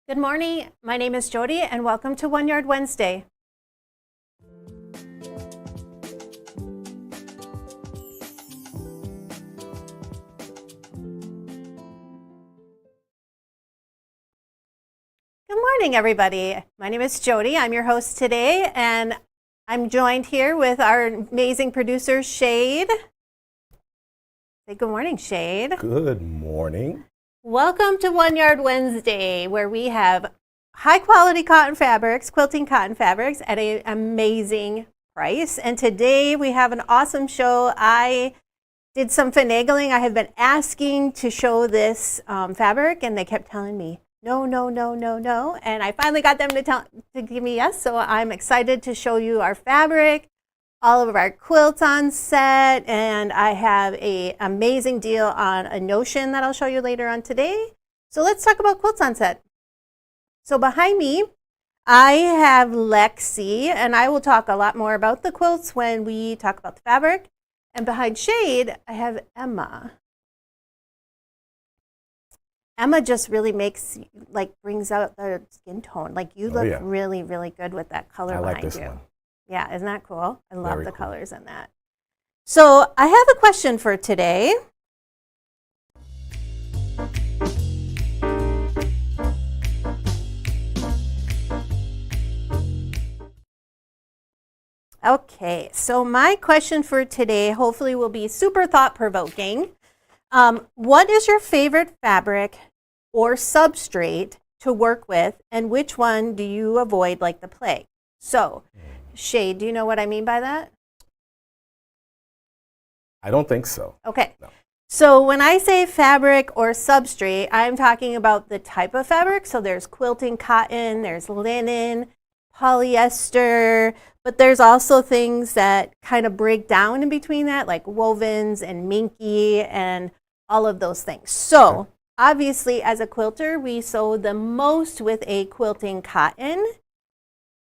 Good morning, my name is Jody and welcome to One Yard Wednesday. Good morning everybody, my name is Jody, I'm your host today and I'm joined here with our amazing producer Shayde. Say good morning Shayde. Good morning. Welcome to One Yard Wednesday, where we have high quality cotton fabrics, quilting cotton fabrics at an amazing price. And today we have an awesome show. I did some finagling. I have been asking to show this fabric and they kept telling me, no. And I finally got them to give me yes. So I'm excited to show you our fabric, all of our quilts on set, and I have an amazing deal on a notion that I'll show you later on today. So let's talk about quilts on set. So behind me, I have Lexie, and I will talk a lot more about the quilts when we talk about the fabric. And behind Shayde, I have Emma. Emma just really brings out the skin tone. Like you look really, really good with that color behind you. I like this one. Yeah, isn't that cool? I love the colors in that. So I have a question for today. Okay, so my question for today hopefully will be super thought-provoking. What is your favorite fabric or substrate to work with, and which one do you avoid like the plague? So, Shayde, do you know what I mean by that? I don't think so. Okay. No. So when I say fabric or substrate, I'm talking about the type of fabric. So there's quilting cotton, there's linen, polyester, but there's also things that kind of break down in between that, like wovens and minky and all of those things. So obviously as a quilter, we sew the most with a quilting cotton.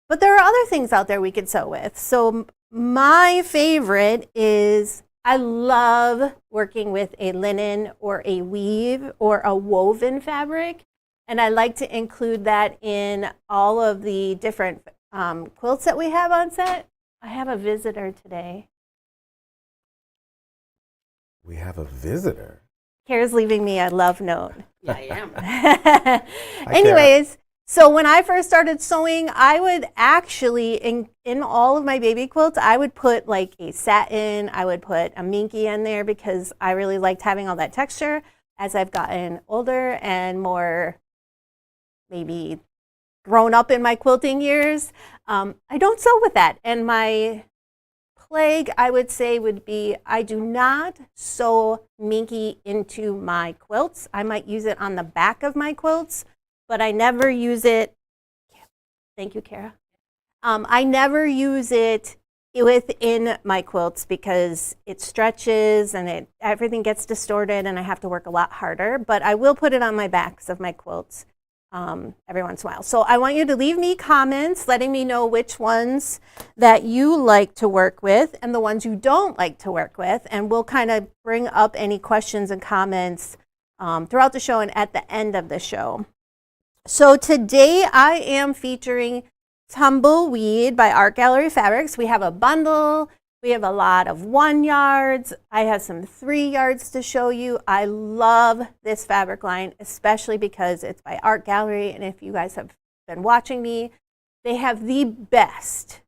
But there are other things out there we could sew with. So my favorite is, I love working with a linen or a weave or a woven fabric. And I like to include that in all of the different quilts that we have on set. I have a visitor today. We have a visitor? Kara's leaving me a love note. Yeah, I am. Anyways. So when I first started sewing, I would actually, in all of my baby quilts, I would put like a satin, I would put a minky in there because I really liked having all that texture. As I've gotten older and more maybe grown up in my quilting years, I don't sew with that. And my plague, I would say, would be I do not sew minky into my quilts. I might use it on the back of my quilts, but I never use it. Thank you, Kara. I never use it within my quilts because it stretches and everything gets distorted and I have to work a lot harder, but I will put it on my backs of my quilts every once in a while. So I want you to leave me comments letting me know which ones that you like to work with and the ones you don't like to work with, and we'll kind of bring up any questions and comments throughout the show and at the end of the show. So today I am featuring Tumbleweed by Art Gallery Fabrics. We have a bundle. We have a lot of 1 yards. I have some 3 yards to show you. I love this fabric line, especially because it's by Art Gallery. And if you guys have been watching me, they have the best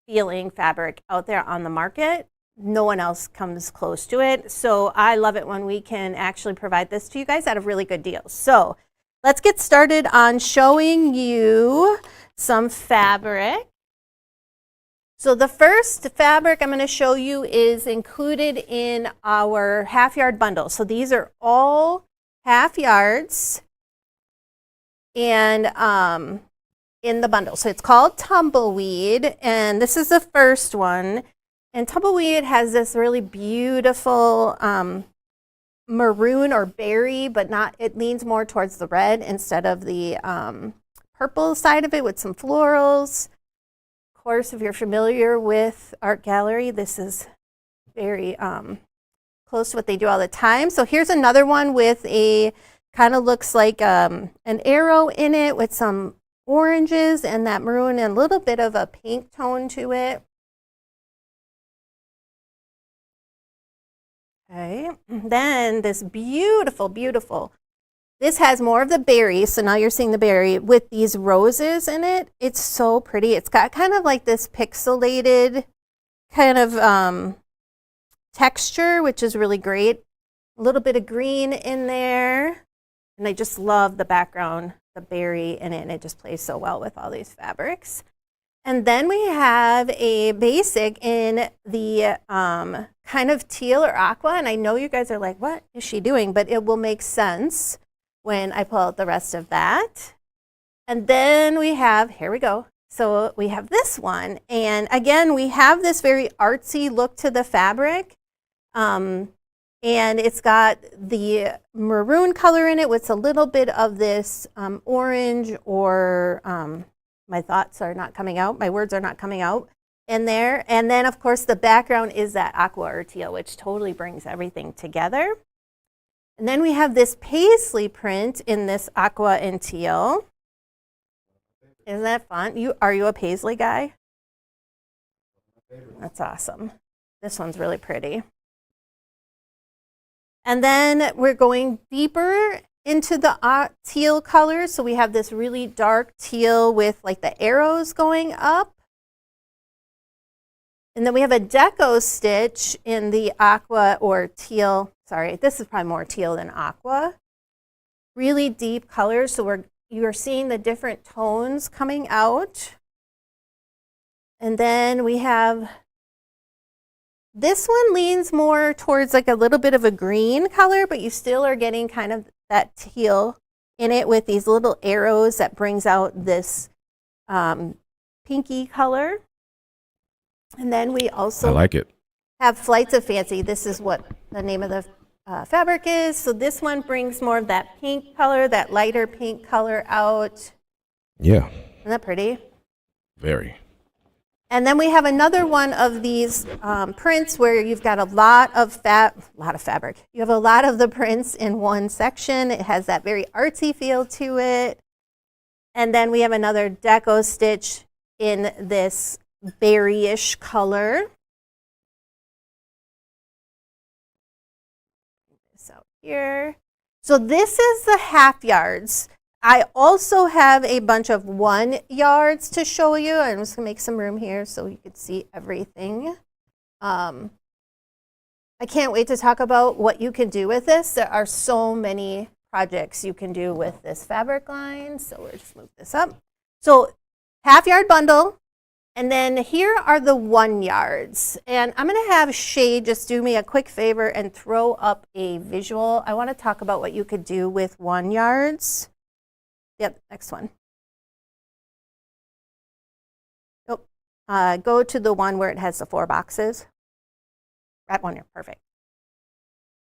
feeling fabric out there on the market. No one else comes close to it. So I love it when we can actually provide this to you guys at a really good deal. So let's get started on showing you some fabric. So the first fabric I'm going to show you is included in our half-yard bundle. So these are all half yards and in the bundle. So it's called Tumbleweed, and this is the first one. And Tumbleweed has this really beautiful maroon or berry, but it leans more towards the red instead of the purple side of it with some florals. Of course, if you're familiar with Art Gallery, this is very close to what they do all the time. So here's another one with a Kind of looks like an arrow in it with some oranges and that maroon and a little bit of a pink tone to it. Okay, then this beautiful, beautiful, this has more of the berry, so now you're seeing the berry with these roses in it. It's so pretty. It's got kind of like this pixelated kind of texture, which is really great. A little bit of green in there, and I just love the background, the berry in it, and it just plays so well with all these fabrics. And then we have a basic in the kind of teal or aqua, and I know you guys are like, what is she doing? But it will make sense when I pull out the rest of that. And then we have, here we go. So we have this one, and again, we have this very artsy look to the fabric. And it's got the maroon color in it with a little bit of this orange or my thoughts are not coming out, my words are not coming out in there. And then, of course, the background is that aqua or teal, which totally brings everything together. And then we have this paisley print in this aqua and teal. Isn't that fun? Are you a paisley guy? That's awesome. This one's really pretty. And then we're going deeper into the teal colors. So we have this really dark teal with like the arrows going up. And then we have a deco stitch in the aqua or teal. Sorry, this is probably more teal than aqua. Really deep colors. So you're seeing the different tones coming out. And then we have, this one leans more towards like a little bit of a green color, but you still are getting kind of that teal in it with these little arrows that brings out this pinky color. And then we also I like it. have Flights of Fancy. This is what the name of the fabric is. So this one brings more of that pink color, that lighter pink color out. Yeah. Isn't that pretty? Very. And then we have another one of these prints where you've got a lot of fabric. You have a lot of the prints in one section. It has that very artsy feel to it. And then we have another deco stitch in this berryish color. This out here. So this is the half yards. I also have a bunch of 1 yards to show you. I'm just gonna make some room here so you can see everything. I can't wait to talk about what you can do with this. There are so many projects you can do with this fabric line. So we'll just move this up. So half yard bundle. And then here are the 1 yards. And I'm gonna have Shayde just do me a quick favor and throw up a visual. I wanna talk about what you could do with 1 yards. Yep, next one. Oh, go to the one where it has the 4 boxes. That one here, perfect.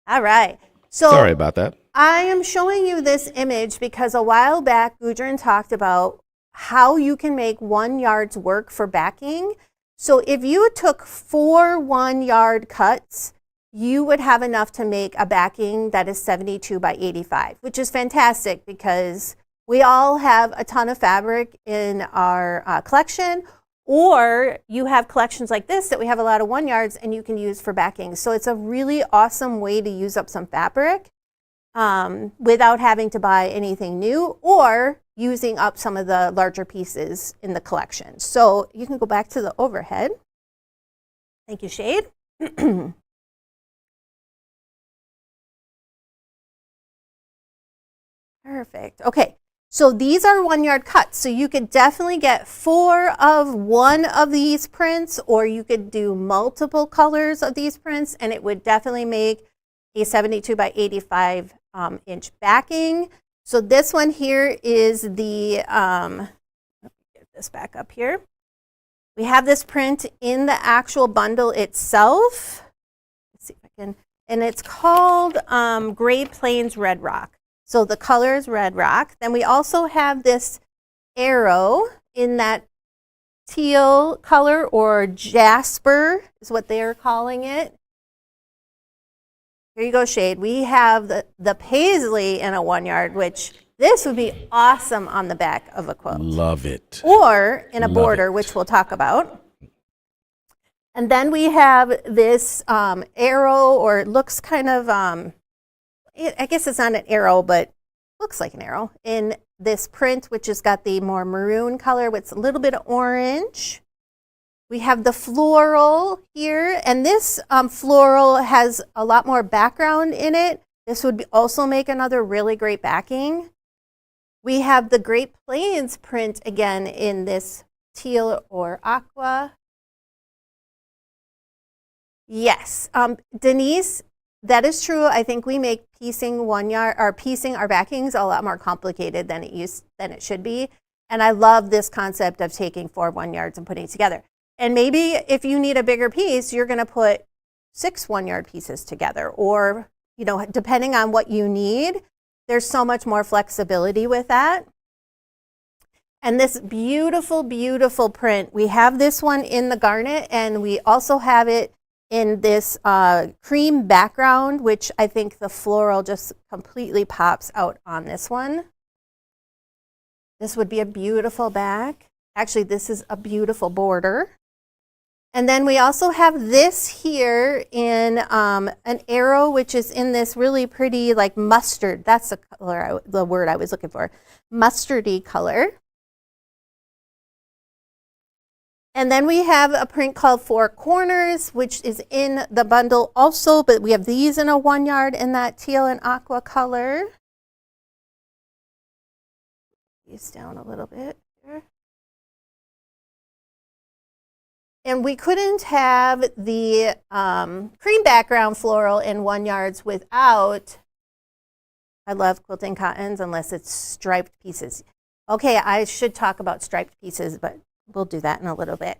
All right. So Sorry about that. I am showing you this image because a while back, Gudrun talked about how you can make 1 yard's work for backing. So if you took 4 1-yard cuts, you would have enough to make a backing that is 72 by 85, which is fantastic because we all have a ton of fabric in our collection, or you have collections like this that we have a lot of 1 yards and you can use for backing. So it's a really awesome way to use up some fabric without having to buy anything new or using up some of the larger pieces in the collection. So you can go back to the overhead. Thank you, Shayde. Perfect. Okay. So these are 1 yard cuts. So you could definitely get 4 of one of these prints, or you could do multiple colors of these prints, and it would definitely make a 72 by 85 inch backing. So this one here is the, let me get this back up here. We have this print in the actual bundle itself. Let's see if I can, and it's called Great Plains Red Rock. So the color is red rock. Then we also have this arrow in that teal color, or jasper is what they're calling it. Here you go, Shayde. We have the paisley in a 1 yard, which this would be awesome on the back of a quilt. Love it. Or in a Love border, it. which we'll talk about. And then we have this arrow, or it looks kind of, I guess it's not an arrow, but looks like an arrow, in this print, which has got the more maroon color with a little bit of orange. We have the floral here, and this floral has a lot more background in it. This would also make another really great backing. We have the Great Plains print again in this teal or aqua. Yes, Denise, that is true. I think we make piecing 1 yard, or piecing our backings a lot more complicated than it should be. And I love this concept of taking 4 1 yards and putting it together. And maybe if you need a bigger piece, you're going to put 6 1 yard pieces together, or, you know, depending on what you need, there's so much more flexibility with that. And this beautiful, beautiful print, we have this one in the garnet, and we also have it in this cream background, which I think the floral just completely pops out on this one. This would be a beautiful back. Actually, this is a beautiful border. And then we also have this here in an arrow, which is in this really pretty, like mustard. That's the color, the word I was looking for. Mustardy color. And then we have a print called Four Corners, which is in the bundle also, but we have these in a 1 yard in that teal and aqua color. These down a little bit here. And we couldn't have the cream background floral in 1 yards without, I love quilting cottons unless it's striped pieces. Okay, I should talk about striped pieces, but we'll do that in a little bit.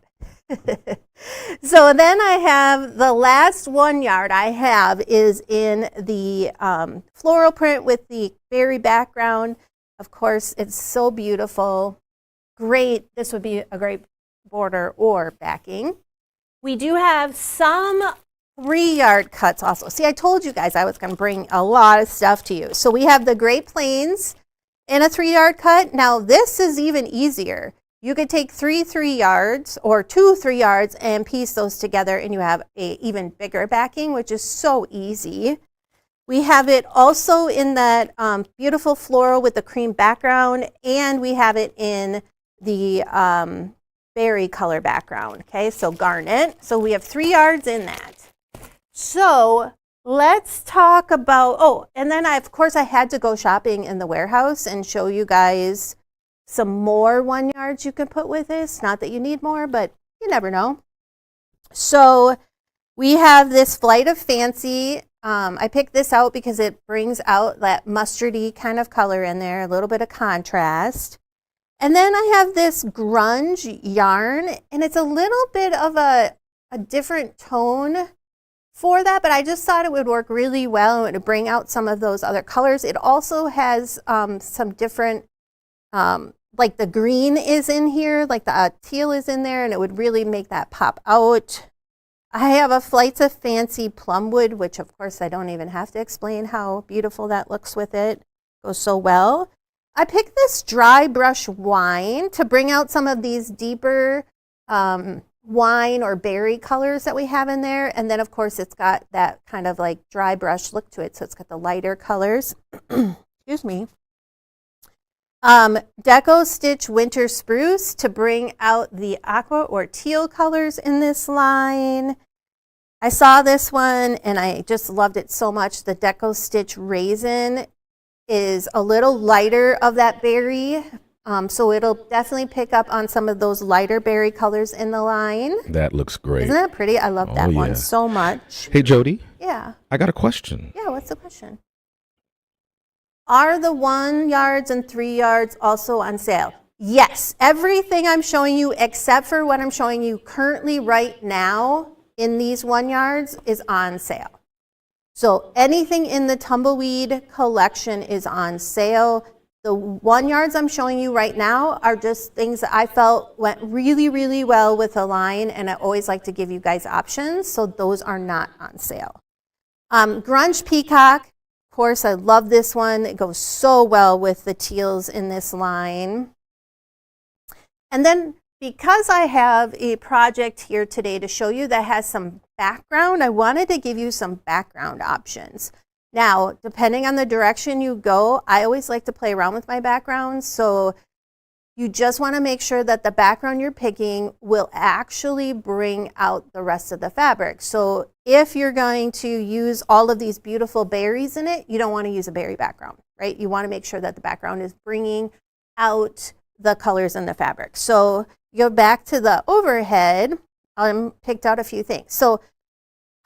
So then I have the last 1 yard I have is in the floral print with the berry background. Of course, it's so beautiful. Great. This would be a great border or backing. We do have some 3 yard cuts also. See, I told you guys I was going to bring a lot of stuff to you. So we have the Great Plains in a 3 yard cut. Now this is even easier. You could take 3 3 yards or 2 3 yards and piece those together, and you have a even bigger backing, which is so easy. We have it also in that beautiful floral with the cream background, and we have it in the berry color background. Okay, so garnet. So we have 3 yards in that. So let's talk about, oh, and then of course I had to go shopping in the warehouse and show you guys some more 1 yards you can put with this. Not that you need more, but you never know. So we have this Flight of Fancy. I picked this out because it brings out that mustardy kind of color in there, a little bit of contrast. And then I have this grunge yarn, and it's a little bit of a different tone for that, but I just thought it would work really well and it would bring out some of those other colors. It also has some different, like the green is in here, like the teal is in there, and it would really make that pop out. I have a Flights of Fancy Plumwood, which of course I don't even have to explain how beautiful that looks with it. Goes so well. I picked this dry brush wine to bring out some of these deeper wine or berry colors that we have in there. And then of course it's got that kind of like dry brush look to it. So it's got the lighter colors. Excuse me. Deco Stitch Winter Spruce to bring out the aqua or teal colors in this line. I saw this one and I just loved it so much. The Deco Stitch Raisin is a little lighter of that berry. So it'll definitely pick up on some of those lighter berry colors in the line. That looks great. Isn't that pretty? I love that one so much. Hey, Jody. Yeah. I got a question. Yeah, what's the question? Are the 1 yards and 3 yards also on sale? Yes. Everything I'm showing you except for what I'm showing you currently right now in these 1 yards is on sale. So anything in the Tumbleweed collection is on sale. The 1 yards I'm showing you right now are just things that I felt went really, really well with the line, and I always like to give you guys options, so those are not on sale. Grunge Peacock, of course, I love this one. It goes so well with the teals in this line. And then because I have a project here today to show you that has some background, I wanted to give you some background options. Now, depending on the direction you go, I always like to play around with my backgrounds. So you just want to make sure that the background you're picking will actually bring out the rest of the fabric. So if you're going to use all of these beautiful berries in it, you don't want to use a berry background, right? You want to make sure that the background is bringing out the colors in the fabric. So you go back to the overhead. I picked out a few things. So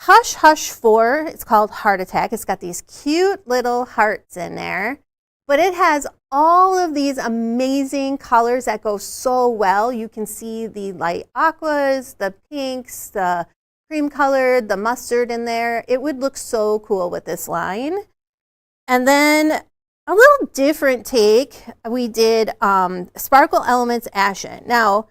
Hush Hush 4, it's called Heart Attack. It's got these cute little hearts in there, but it has all of these amazing colors that go so well. You can see the light aquas, the pinks, the cream colored, the mustard in there. It would look so cool with this line. And then a little different take, we did Sparkle Elements Ashen. Now,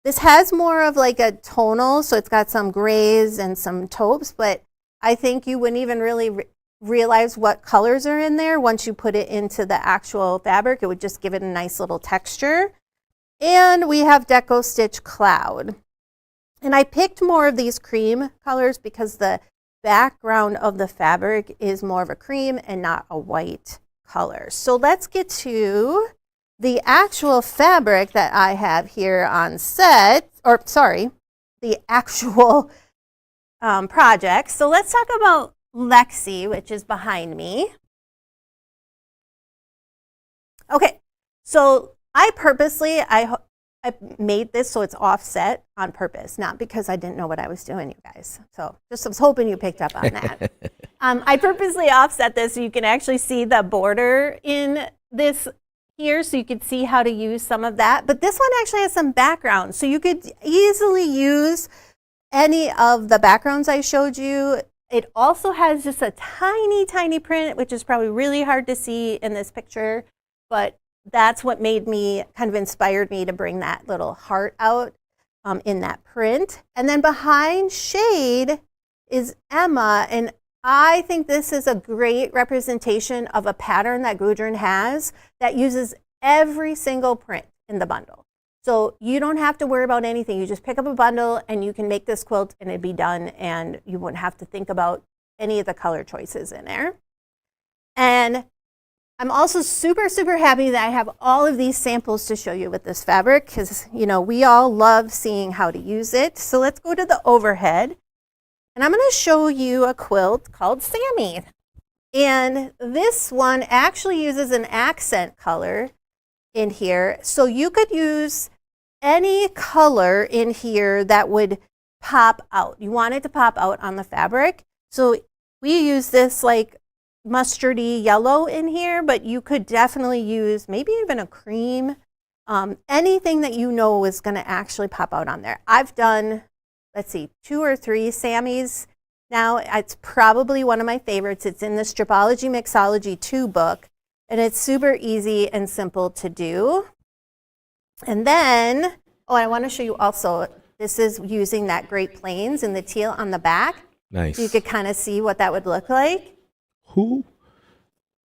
this has more of like a tonal, so it's got some grays and some taupes, but I think you wouldn't even really realize what colors are in there once you put it into the actual fabric. It would just give it a nice little texture. And we have Deco Stitch Cloud. And I picked more of these cream colors because the background of the fabric is more of a cream and not a white color. So let's get to the actual fabric that I have here on set, or sorry, the actual project. So let's talk about Lexie, which is behind me. Okay, so I purposely, I made this so it's offset on purpose, not because I didn't know what I was doing, you guys. So just was hoping you picked up on that. I purposely offset this so you can actually see the border in this here, so you could see how to use some of that. But this one actually has some background, so you could easily use any of the backgrounds I showed you. It also has just a tiny, tiny print, which is probably really hard to see in this picture, but that's what made me, kind of inspired me to bring that little heart out in that print. And then behind Shayde is Emma, and I think this is a great representation of a pattern that Gudrun has that uses every single print in the bundle. So you don't have to worry about anything. You just pick up a bundle and you can make this quilt and it'd be done, and you wouldn't have to think about any of the color choices in there. And I'm also super, super happy that I have all of these samples to show you with this fabric because, you know, we all love seeing how to use it. So let's go to the overhead. And I'm going to show you a quilt called Sammy. And this one actually uses an accent color in here. So you could use any color in here that would pop out. You want it to pop out on the fabric. So we use this like mustardy yellow in here, but you could definitely use maybe even a cream, anything that you know is going to actually pop out on there. I've done, let's see, 2 or 3 Sammys now. It's probably one of my favorites. It's in the Stripology Mixology 2 book, and it's super easy and simple to do. And then, oh, I want to show you also, this is using that Great Plains and the teal on the back. Nice. So you could kind of see what that would look like. Who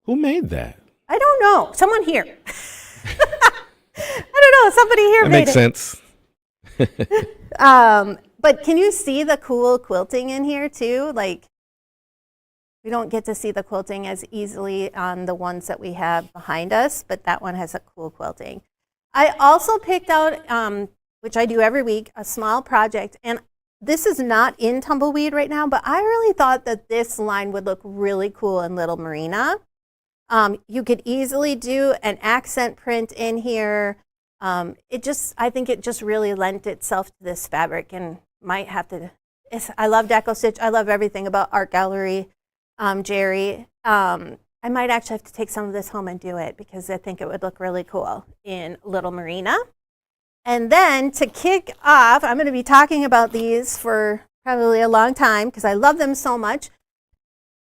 made that? I don't know. Someone here. I don't know. Somebody here That made makes it. sense. But can you see the cool quilting in here too? Like, we don't get to see the quilting as easily on the ones that we have behind us, but that one has a cool quilting. I also picked out, which I do every week, a small project, and this is not in Tumbleweed right now, but I really thought that this line would look really cool in Little Marina. You could easily do an accent print in here. I think it just really lent itself to this fabric, and might have to, I love Deco Stitch. I love everything about Art Gallery, Jerry. I might actually have to take some of this home and do it because I think it would look really cool in Little Marina. And then to kick off, I'm going to be talking about these for probably a long time because I love them so much.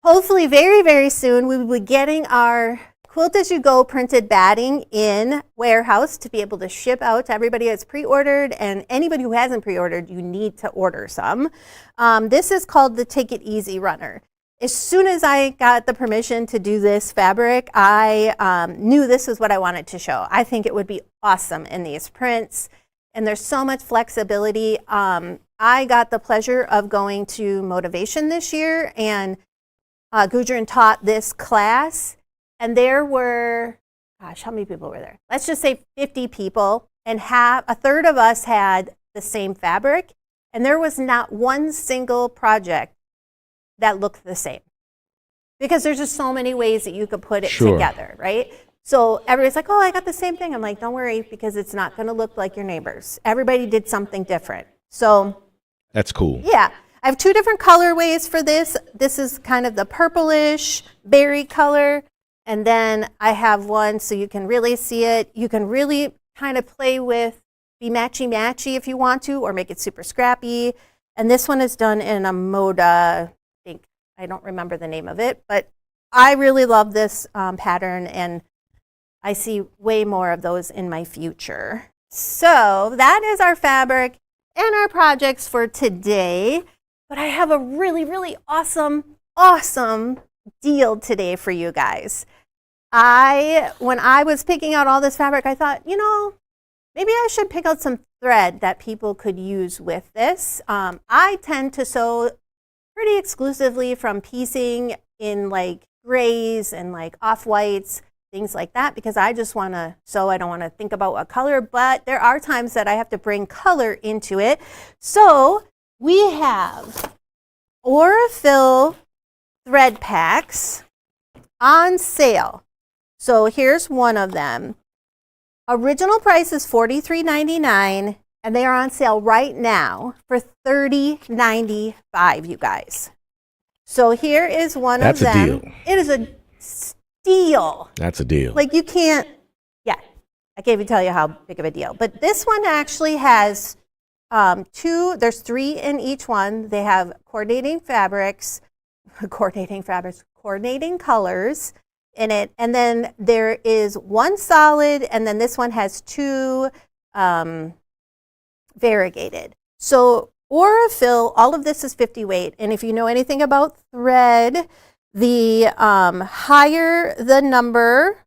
Hopefully very, very soon we will be getting our Quilt As You Go printed batting in warehouse to be able to ship out to everybody that's pre-ordered, and anybody who hasn't pre-ordered, you need to order some. This is called the Take It Easy Runner. as soon as I got the permission to do this fabric, I knew this is what I wanted to show. I think it would be awesome in these prints, and there's so much flexibility. I got the pleasure of going to Motivation this year, and Gudrun taught this class, and there were, gosh, how many people were there? Let's just say 50 people, and a third of us had the same fabric, and there was not one single project that looked the same, because there's just so many ways that you could put it together, right? So everybody's like, oh, I got the same thing. I'm like, don't worry, because it's not going to look like your neighbors. Everybody did something different. So that's cool. Yeah, I have 2 different colorways for this. This is kind of the purplish berry color, and then I have one so you can really see it. You can really kind of play with, be matchy-matchy if you want to, or make it super scrappy. And this one is done in a Moda, I don't remember the name of it, but I really love this pattern, and I see way more of those in my future. So that is our fabric and our projects for today. But I have a really, really awesome deal today for you guys. When I was picking out all this fabric, I thought, maybe I should pick out some thread that people could use with this. I tend to sew pretty exclusively from piecing in like grays and like off-whites, things like that, because I just want to sew. I don't want to think about what color, but there are times that I have to bring color into it. So we have Aurifil thread packs on sale. So here's one of them. Original price is $43.99. And they are on sale right now for $30.95, you guys. So here is one of them. That's a deal. It is a steal. That's a deal. Like you can't, yeah, I can't even tell you how big of a deal. But this one actually has 2, there's 3 in each one. They have coordinating colors in it. And then there is 1 solid, and then this one has 2 variegated. So Aurifil, all of this is 50 weight, and if you know anything about thread, the higher the number,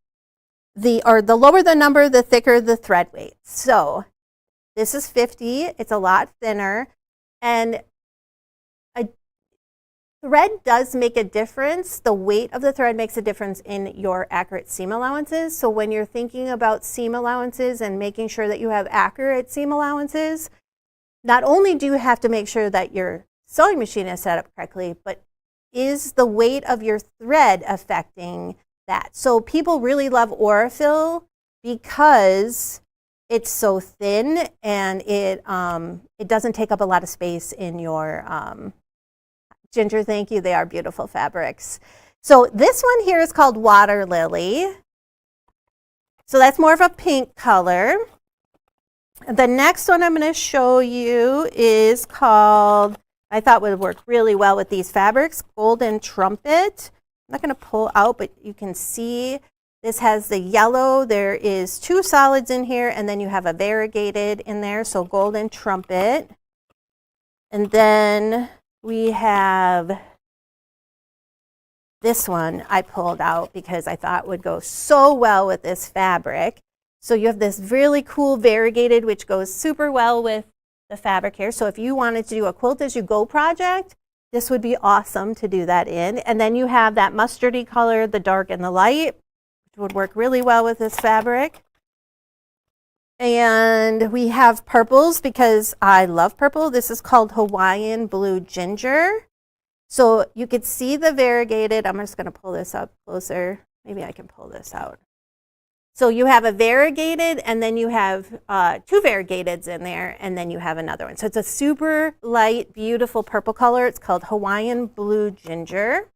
the lower the number, the thicker the thread weight. So this is 50. It's a lot thinner, and a thread does make a difference. The weight of the thread makes a difference in your accurate seam allowances. So when you're thinking about seam allowances and making sure that you have accurate seam allowances, not only do you have to make sure that your sewing machine is set up correctly, but is the weight of your thread affecting that? So people really love Aurifil because it's so thin, and it doesn't take up a lot of space in your Ginger, thank you. They are beautiful fabrics. So this one here is called Water Lily. So that's more of a pink color. The next one I'm going to show you is called, I thought would work really well with these fabrics, Golden Trumpet. I'm not going to pull out, but you can see this has the yellow. There is 2 solids in here, and then you have a variegated in there, so Golden Trumpet. And then we have this one I pulled out because I thought would go so well with this fabric. So you have this really cool variegated, which goes super well with the fabric here. So if you wanted to do a quilt as you go project, this would be awesome to do that in. And then you have that mustardy color, the dark and the light, which would work really well with this fabric. And we have purples because I love purple. This is called Hawaiian Blue Ginger. So you could see the variegated. I'm just going to pull this up closer. Maybe I can pull this out. So you have a variegated, and then you have 2 variegateds in there, and then you have another one. So it's a super light, beautiful purple color. It's called Hawaiian Blue Ginger.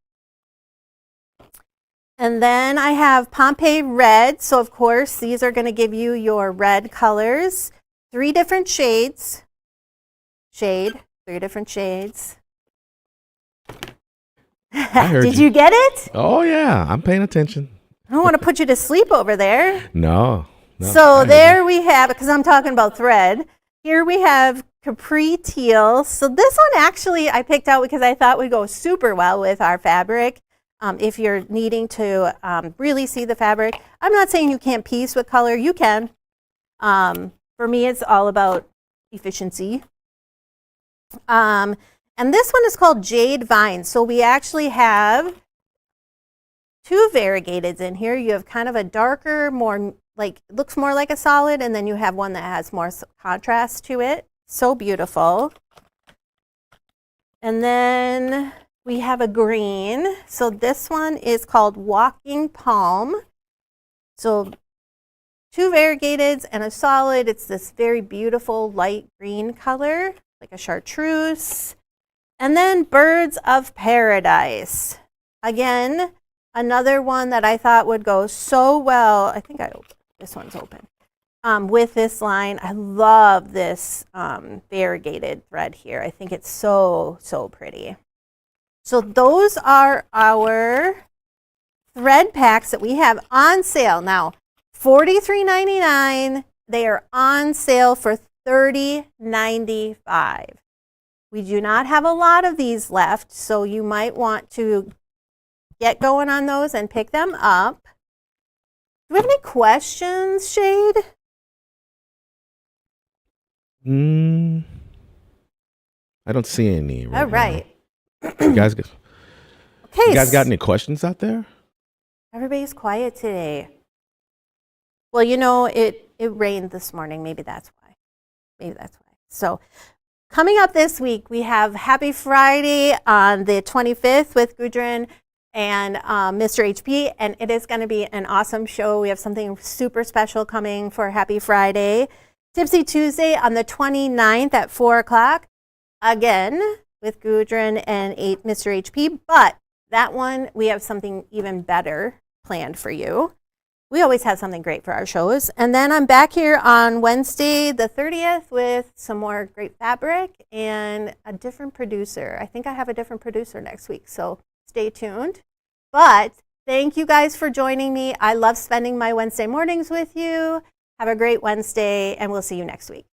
And then I have Pompeii Red. So of course, these are going to give you your red colors. 3 different shades. 3 different shades. Did you get it? Oh, yeah. I'm paying attention. I don't want to put you to sleep over there. No. So there we have, because I'm talking about thread. Here we have Capri Teal. So this one actually I picked out because I thought would go super well with our fabric. If you're needing to really see the fabric. I'm not saying you can't piece with color. You can. For me, it's all about efficiency. And this one is called Jade Vine. So we actually have two variegateds in here. You have kind of a darker, more like, looks more like a solid, and then you have one that has more contrast to it. So beautiful. And then we have a green. So this one is called Walking Palm. So two variegateds and a solid. It's this very beautiful light green color, like a chartreuse. And then Birds of Paradise. Again, another one that I thought would go so well. I think this one's open. With this line, I love this variegated thread here. I think it's so, so pretty. So those are our thread packs that we have on sale. Now, $43.99. They are on sale for $30.95. We do not have a lot of these left, so you might want to get going on those and pick them up. Do we have any questions, Shayde? I don't see any. All right. You guys, Okay. you guys got any questions out there? Everybody's quiet today. Well, you know, it rained this morning. Maybe that's why. So coming up this week, we have Happy Friday on the 25th with Gudrun and Mr. HP, and it is going to be an awesome show. We have something super special coming for Happy Friday. Tipsy Tuesday on the 29th at 4 o'clock, again with Gudrun and Mr. HP, but that one, we have something even better planned for you. We always have something great for our shows. And then I'm back here on Wednesday, the 30th, with some more great fabric and a different producer. I think I have a different producer next week, so stay tuned. But thank you guys for joining me. I love spending my Wednesday mornings with you. Have a great Wednesday, and we'll see you next week.